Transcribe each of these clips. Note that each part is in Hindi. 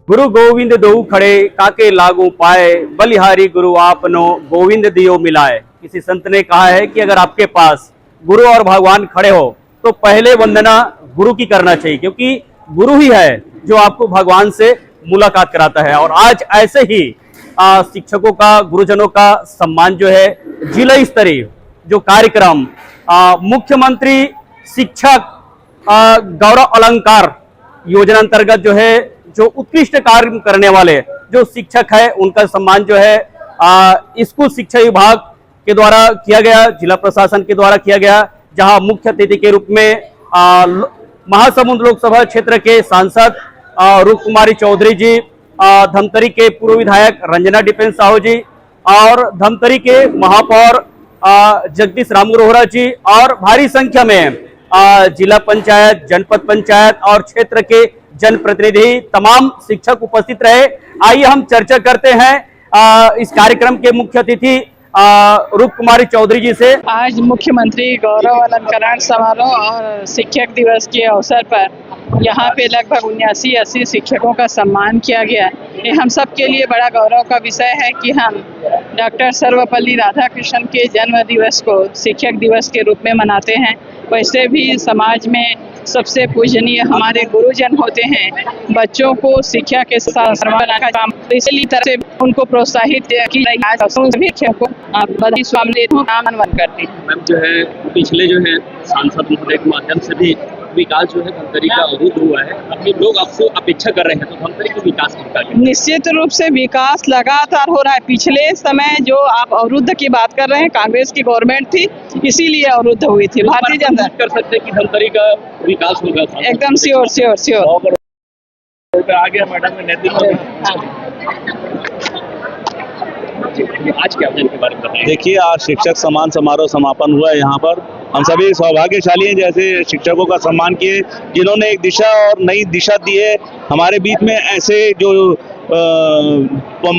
गुरु गोविंद दो खड़े काके लागू पाए, बलिहारी गुरु आपनो गोविंद दियो मिलाए। किसी संत ने कहा है कि अगर आपके पास गुरु और भगवान खड़े हो तो पहले वंदना गुरु की करना चाहिए, क्योंकि गुरु ही है जो आपको भगवान से मुलाकात कराता है। और आज ऐसे ही शिक्षकों का, गुरुजनों का सम्मान जो है, जिला स्तरीय जो कार्यक्रम मुख्यमंत्री शिक्षक गौरव अलंकार योजना अंतर्गत जो है, जो उत्कृष्ट कार्य करने वाले जो शिक्षक है उनका सम्मान जो है स्कूल शिक्षा विभाग के द्वारा किया गया, जिला प्रशासन के द्वारा किया गया, जहां मुख्य अतिथि के रूप में महासमुंद लोकसभा क्षेत्र के सांसद रूप कुमारी चौधरी जी, धमतरी के पूर्व विधायक रंजना डिपेंस साहू जी और धमतरी के महापौर जगदीश राम रोहरा जी और भारी संख्या में जिला पंचायत, जनपद पंचायत और क्षेत्र के जनप्रतिनिधि, तमाम शिक्षक उपस्थित रहे। आइए हम चर्चा करते हैं इस कार्यक्रम के मुख्य अतिथि रूप कुमारी चौधरी जी से। आज मुख्यमंत्री गौरव अलंकरण समारोह और शिक्षक दिवस के अवसर पर यहाँ पे लगभग 79-80 शिक्षकों का सम्मान किया गया। ये हम सब के लिए बड़ा गौरव का विषय है कि हम डॉक्टर सर्वपल्ली राधाकृष्णन के जन्म दिवस को शिक्षक दिवस के रूप में मनाते हैं। वैसे भी समाज में सबसे पूजनीय हमारे गुरुजन होते हैं। बच्चों को शिक्षा के साथ का काम, इसलिए तरह से उनको प्रोत्साहित की करते हैं। मैम जो है पिछले जो है सांसद महोदय के माध्यम से भी विकास जो है धमतरी का अवरुद्ध हुआ है। अभी लोग आपसे अपेक्षा कर रहे हैं, तो धमतरी के विकास की क्या? निश्चित रूप से विकास लगातार हो रहा है। पिछले समय जो आप अवरुद्ध की बात कर रहे हैं, कांग्रेस की गवर्नमेंट थी, इसीलिए अवरुद्ध हुई थी। भारतीय जनता कर सकते हैं कि धमतरी का विकास होगा? एकदम श्योर। आ गया मैडम ने नेतृत्व। आज क्या के बारे में बताइए। देखिए, आज शिक्षक सम्मान समारोह समापन हुआ है। यहाँ पर हम सभी सौभाग्यशाली हैं जैसे शिक्षकों का सम्मान किए, जिन्होंने एक दिशा और नई दिशा दी है। हमारे बीच में ऐसे जो बहुत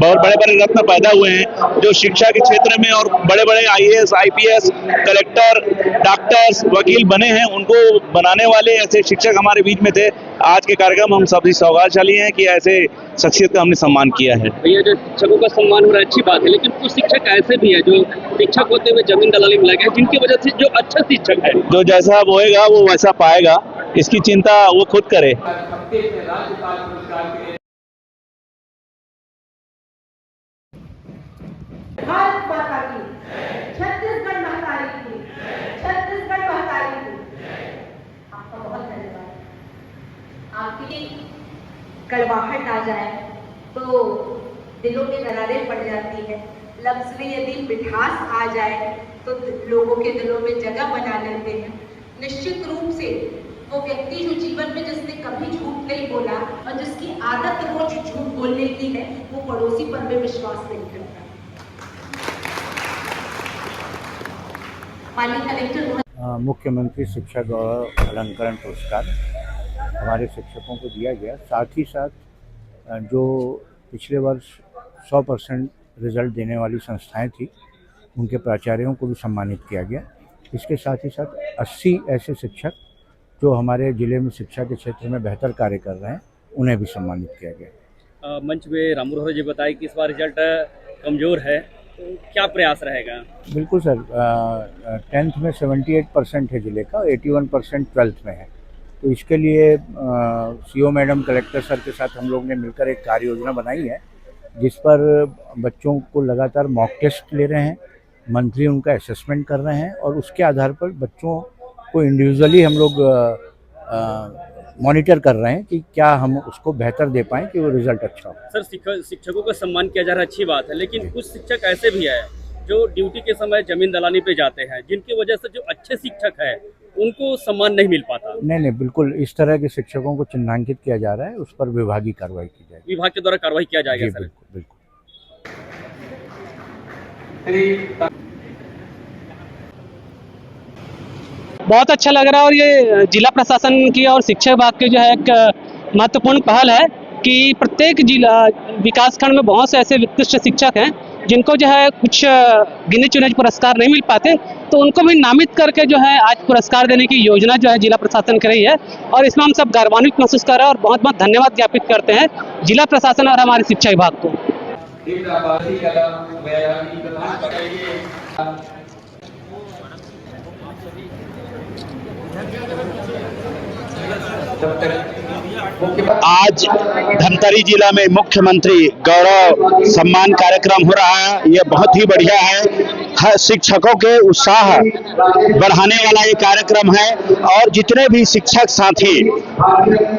बड़े बड़े रत्न पैदा हुए हैं जो शिक्षा के क्षेत्र में और बड़े बड़े IAS, IPS, कलेक्टर, डॉक्टर्स, वकील बने हैं, उनको बनाने वाले ऐसे शिक्षक हमारे बीच में थे। आज के कार्यक्रम हम सभी सौभाग्यशाली हैं कि ऐसे शख्सियत का हमने सम्मान किया है। भैया, जो शिक्षकों का सम्मान हो रहा है अच्छी बात है, लेकिन कुछ शिक्षक ऐसे भी है जो शिक्षक होते हुए जमीन दलाली में लगे हैं, जिनकी वजह से जो अच्छा शिक्षक है, जो जैसा बोएगा वो वैसा पाएगा, इसकी चिंता वो खुद करे। भारत माता की, छत्तीसगढ़ महतारी की, छत्तीसगढ़ महतारी की। आपका बहुत धन्यवाद। आपकी कड़वाहट आ जाए तो दिलों में दरारें पड़ जाती है। लफ्ज में यदि मिठास आ जाए तो लोगों के दिलों में जगह बना लेते हैं। निश्चित रूप से वो व्यक्ति जो जीवन में जिसने कभी झूठ नहीं बोला और जिसकी आदत रोज झूठ बोलने की है, वो पड़ोसी पर में विश्वास नहीं करता। मुख्यमंत्री शिक्षा गौरव अलंकरण पुरस्कार हमारे शिक्षकों को दिया गया। साथ ही साथ जो पिछले वर्ष 100% रिजल्ट देने वाली संस्थाएं थी, उनके प्राचार्यों को भी सम्मानित किया गया। इसके साथ ही साथ 80 ऐसे शिक्षक जो हमारे ज़िले में शिक्षा के क्षेत्र में बेहतर कार्य कर रहे हैं, उन्हें भी सम्मानित किया गया। मंच में राम रोहरा जी बताए कि इस बार रिजल्ट कमज़ोर है, तो क्या प्रयास रहेगा? बिल्कुल सर, 10th में 78% है ज़िले का, 81% 12th में है। तो इसके लिए CO मैडम, कलेक्टर सर के साथ हम लोग ने मिलकर एक कार्य योजना बनाई है, जिस पर बच्चों को लगातार मॉक टेस्ट ले रहे हैं, मंथली उनका असेसमेंट कर रहे हैं और उसके आधार पर बच्चों को इंडिविजुअली हम लोग मॉनिटर कर रहे हैं कि क्या हम उसको बेहतर दे पाएँ कि वो रिजल्ट अच्छा हो। सर, शिक्षकों का सम्मान किया जा रहा है, अच्छी बात है, लेकिन कुछ शिक्षक ऐसे भी है जो ड्यूटी के समय जमीन दलाली पे जाते हैं, जिनकी वजह से जो अच्छे शिक्षक है उनको सम्मान नहीं मिल पाता। नहीं, बिल्कुल इस तरह के शिक्षकों को चिन्हांकित किया जा रहा है, उस पर विभागीय कार्रवाई की जाएगी। विभाग के द्वारा कार्रवाई किया जाएगा? सर बिल्कुल। बहुत अच्छा लग रहा है और ये जिला प्रशासन की और शिक्षा विभाग की जो है एक महत्वपूर्ण पहल है कि प्रत्येक जिला विकास खंड में बहुत से ऐसे उत्कृष्ट शिक्षक हैं जिनको जो है कुछ गिने चुने पुरस्कार नहीं मिल पाते, तो उनको भी नामित करके जो है आज पुरस्कार देने की योजना जो है जिला प्रशासन कर रही है, और इसमें हम सब गौरवान्वित महसूस कर रहे हैं और बहुत बहुत धन्यवाद ज्ञापित करते हैं जिला प्रशासन और हमारे शिक्षा विभाग को। आज धमतरी जिला में मुख्यमंत्री गौरव सम्मान कार्यक्रम हो रहा है। ये बहुत ही बढ़िया है, हर शिक्षकों के उत्साह बढ़ाने वाला ये कार्यक्रम है और जितने भी शिक्षक साथी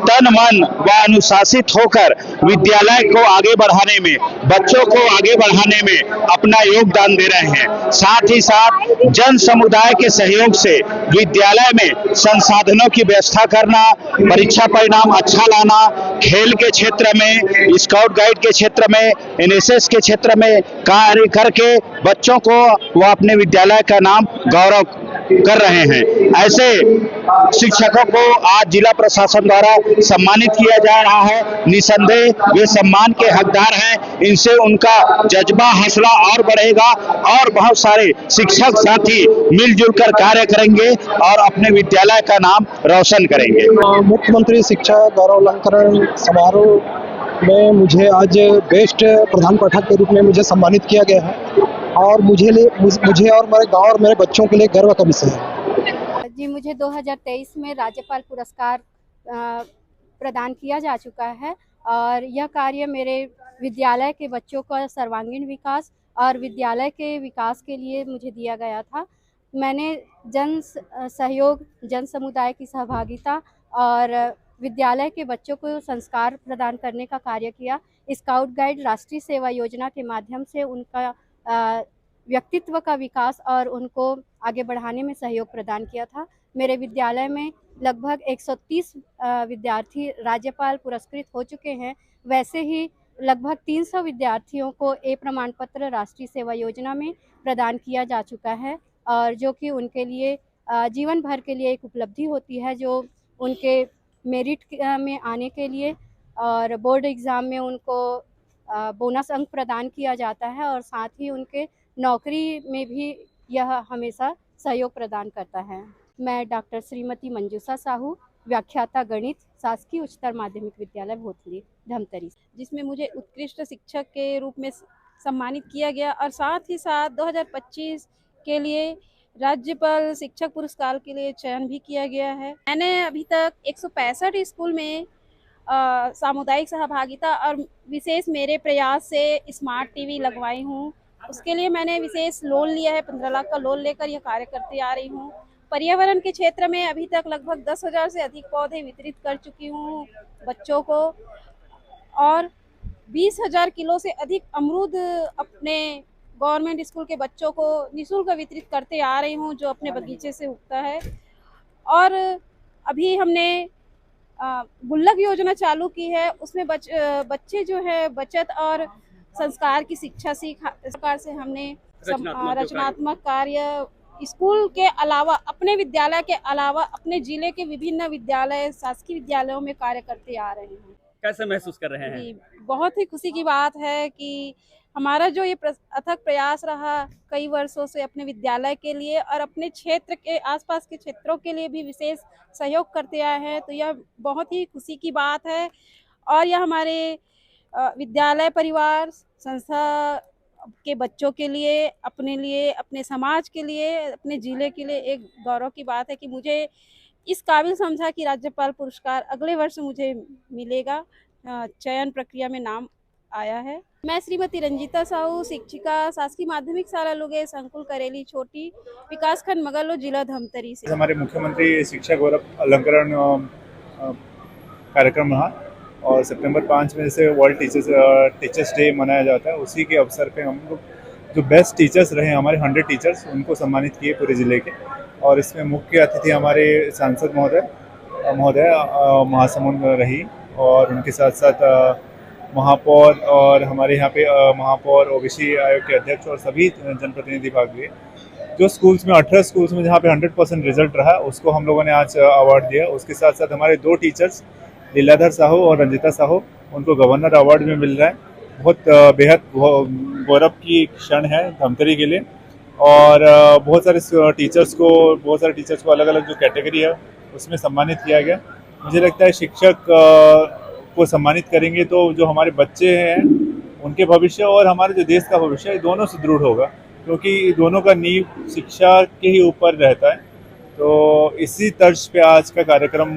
तन मन व अनुशासित होकर विद्यालय को आगे बढ़ाने में, बच्चों को आगे बढ़ाने में अपना योगदान दे रहे हैं, साथ ही साथ जन समुदाय के सहयोग से विद्यालय में संसाधनों की व्यवस्था करना, परीक्षा परिणाम अच्छा लाना, खेल के क्षेत्र में, स्काउट गाइड के क्षेत्र में, एनएसएस के क्षेत्र में कार्य करके बच्चों को वो अपने विद्यालय का नाम गौरव कर रहे हैं। ऐसे शिक्षकों को आज जिला प्रशासन द्वारा सम्मानित किया जा रहा है। निसंदेह वे सम्मान के हकदार हैं, इनसे उनका जज्बा हौसला और बढ़ेगा और बहुत सारे शिक्षक साथी मिलजुल कर कार्य करेंगे और अपने विद्यालय का नाम रोशन करेंगे। मुख्यमंत्री शिक्षा गौरव अलंकरण समारोह में मुझे आज बेस्ट प्रधान पाठक के रूप में मुझे सम्मानित किया गया है और मुझे और मेरे गांव और मेरे बच्चों के लिए गर्व का विषय है। जी, मुझे 2023 में राज्यपाल पुरस्कार प्रदान किया जा चुका है और यह कार्य मेरे विद्यालय के बच्चों का सर्वांगीण विकास और विद्यालय के विकास के लिए मुझे दिया गया था। मैंने जन सहयोग, जन समुदाय की सहभागिता और विद्यालय के बच्चों को संस्कार प्रदान करने का कार्य किया। स्काउट गाइड राष्ट्रीय सेवा योजना के माध्यम से उनका व्यक्तित्व का विकास और उनको आगे बढ़ाने में सहयोग प्रदान किया था। मेरे विद्यालय में लगभग 130 विद्यार्थी राज्यपाल पुरस्कृत हो चुके हैं। वैसे ही लगभग 300 विद्यार्थियों को ए प्रमाण पत्र राष्ट्रीय सेवा योजना में प्रदान किया जा चुका है और जो कि उनके लिए जीवन भर के लिए एक उपलब्धि होती है, जो उनके मेरिट में आने के लिए और बोर्ड एग्ज़ाम में उनको बोनस अंक प्रदान किया जाता है और साथ ही उनके नौकरी में भी यह हमेशा सहयोग प्रदान करता है। मैं डॉक्टर श्रीमती मंजूषा साहू, व्याख्याता गणित, शासकीय उच्चतर माध्यमिक विद्यालय भोथली धमतरी, जिसमें मुझे उत्कृष्ट शिक्षक के रूप में सम्मानित किया गया और साथ ही साथ 2025 के लिए राज्यपाल शिक्षक पुरस्कार के लिए चयन भी किया गया है। मैंने अभी तक 165 स्कूल में सामुदायिक सहभागिता और विशेष मेरे प्रयास से स्मार्ट टीवी लगवाई हूँ। उसके लिए मैंने विशेष लोन लिया है, 15 लाख का लोन लेकर यह कार्य करते आ रही हूँ। पर्यावरण के क्षेत्र में अभी तक लगभग 10,000 से अधिक पौधे वितरित कर चुकी हूँ बच्चों को और 20,000 किलो से अधिक अमरूद अपने गवर्नमेंट स्कूल के बच्चों को निःशुल्क वितरित करते आ रही हूँ, जो अपने बगीचे से उगता है। और अभी हमने गुल्लक योजना चालू की है, उसमें बच्चे जो है बचत और संस्कार की शिक्षा सीख। इस प्रकार से हमने रचनात्मक कार्य स्कूल के अलावा, अपने विद्यालय के अलावा अपने जिले के विभिन्न विद्यालय, शासकीय विद्यालयों में कार्य करते आ रहे हैं। कैसे महसूस कर रहे हैं? बहुत ही खुशी की बात है कि हमारा जो ये अथक प्रयास रहा कई वर्षों से अपने विद्यालय के लिए और अपने क्षेत्र के आसपास के क्षेत्रों के लिए भी विशेष सहयोग करते आए हैं, तो यह बहुत ही खुशी की बात है और यह हमारे विद्यालय परिवार, संस्था के बच्चों के लिए, अपने समाज के लिए, अपने जिले के लिए एक गौरव की बात है कि मुझे इस काबिल समझा कि राज्यपाल पुरस्कार अगले वर्ष मुझे मिलेगा। चयन प्रक्रिया में नाम आया है। मैं श्रीमती रंजीता साहू, शिक्षिका, शासकीय माध्यमिक शाला लुगे, संकुल करेली छोटी, विकासखंड मगलो, जिला धमतरी से। हमारे मुख्यमंत्री शिक्षा गौरव अलंकरण कार्यक्रम रहा और सितंबर 5 में जैसे वर्ल्ड टीचर्स डे मनाया जाता है, उसी के अवसर पे हम लोग जो बेस्ट टीचर्स रहे हमारे 100 टीचर्स, उनको सम्मानित किए पूरे ज़िले के। और इसमें मुख्य अतिथि हमारे सांसद महोदय महासमुंद रही और उनके साथ साथ महापौर और हमारे यहाँ पे महापौर, ओबीसी आयोग के अध्यक्ष और सभी जनप्रतिनिधि भाग लिए। जो स्कूल्स में 18 स्कूल्स में जहाँ पे 100% रिजल्ट रहा, उसको हम लोगों ने आज अवार्ड दिया। उसके साथ साथ हमारे 2 टीचर्स लीलाधर साहू और रंजिता साहू, उनको गवर्नर अवार्ड में मिल रहा है। बहुत बेहद गौरव की क्षण है धमतरी के लिए। और बहुत सारे टीचर्स को अलग अलग जो कैटेगरी है उसमें सम्मानित किया गया। मुझे लगता है शिक्षक को सम्मानित करेंगे तो जो हमारे बच्चे हैं उनके भविष्य और हमारे जो देश का भविष्य है दोनों सुदृढ़ होगा, क्योंकि दोनों का नींव शिक्षा के ही ऊपर रहता है। तो इसी तर्ज पे आज का कार्यक्रम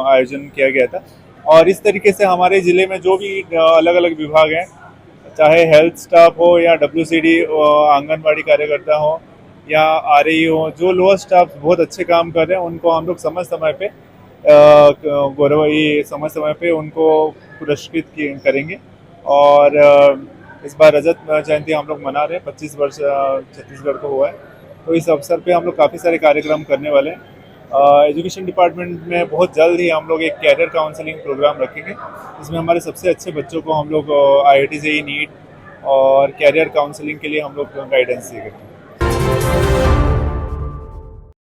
आयोजन किया गया था। और इस तरीके से हमारे ज़िले में जो भी अलग अलग विभाग हैं, चाहे हेल्थ स्टाफ हो या WCD आंगनबाड़ी कार्यकर्ता हो या RAE हो, जो लोअर स्टाफ बहुत अच्छे काम कर रहे हैं उनको हम लोग समय समय पे उनको पुरस्कृत करेंगे। और इस बार रजत जयंती हम लोग मना रहे हैं, 25 वर्ष छत्तीसगढ़ को हुआ है, तो इस अवसर पे हम लोग काफ़ी सारे कार्यक्रम करने वाले हैं। एजुकेशन डिपार्टमेंट में बहुत जल्द ही हम लोग एक कैरियर काउंसलिंग प्रोग्राम रखेंगे, जिसमें हमारे सबसे अच्छे बच्चों को हम लोग IIT JEE नीट और कैरियर काउंसलिंग के लिए हम लोग गाइडेंस देंगे।